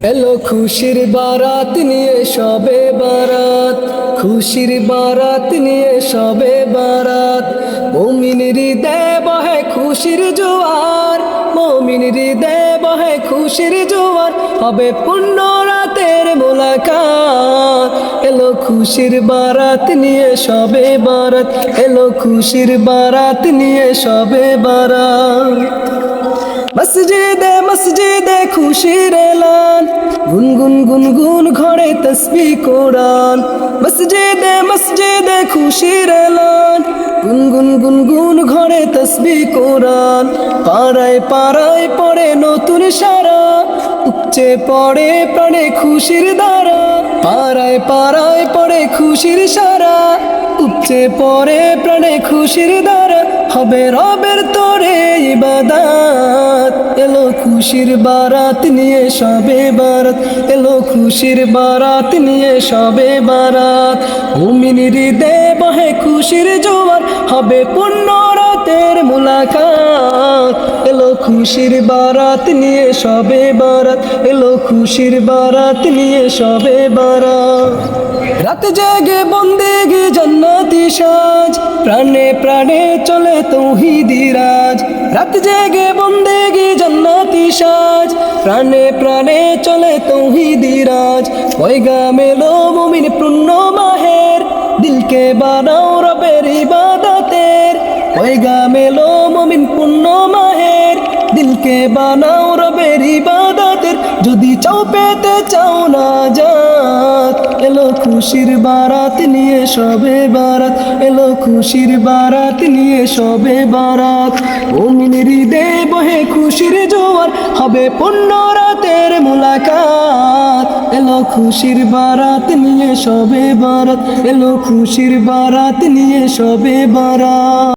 এলো খুশির বারাত নিয়ে সবে বারাত, খুশির বারাত নিয়ে সবে বারাত। মুমিন হৃদয়ে বহে খুশির জোয়ার, মুমিন হৃদয়ে বহে খুশির জোয়ার। হবে পূর্ণ রাতের মোলাকাত। এলো খুশির বারাত নিয়ে সবে বারাত, এলো খুশির বারাত নিয়ে সবে বারাত। মসজিদে মসজিদে খুশির এলান, গুনগুন গুনগুন ঘরে তসবিহ কোরআন। মসজিদে মসজিদে খুশির এলান, গুনগুন গুনগুন ঘরে তসবিহ কোরআন। পাড়ায় পাড়ায় পড়ে নতুন সারা, উপচে পড়ে প্রাণে খুশির ধারা। পাড়ায় পাড়ায় পড়ে খুশির সারা, উপচে পড়ে প্রাণে খুশির ধারা। হবে রবের তোরে ইবাদত। এলো খুশির বারাত নিয়ে সবে বারাত, এলো খুশির বারাত নিয়ে সবে বারাত। মুমিন হৃদয়ে বহে খুশির জোয়ার, হবে পূর্ণ রাতের মুলাকাত। এলো খুশির বারাত নিয়ে সবে বারাত, এলো খুশির বারাত নিয়ে সবে বারাত। রাত জেগে বন্দেগি জান্নাতি সাজ, প্রাণে প্রাণে চলে তৌহিদি রাজ। রাত জেগে বন্দেগি জান্নাতি সাজ, প্রাণে প্রাণে চলে তৌহিদি রাজ। পয়গাম এলো মুমিন পূর্ণ মাহের, দিলকে বানাও রবের ইবাদতের। পয়গাম এলো মুমিন পূর্ণ মাহের, দিলকে বানাও রবের ইবাদতের। যদি চাও পেতে চাও না জাত। এলো খুশির বারাত নিয়ে সবে বারাত, এলো খুশির বারাত নিয়ে সবে বারাত। মুমিন হৃদয়ে বহে খুশির জোয়ার, হবে পূর্ণ রাতের মুলাকাত। এলো খুশির বারাত নিয়ে সবে বারাত, এলো খুশির বারাত নিয়ে সবে বারাত।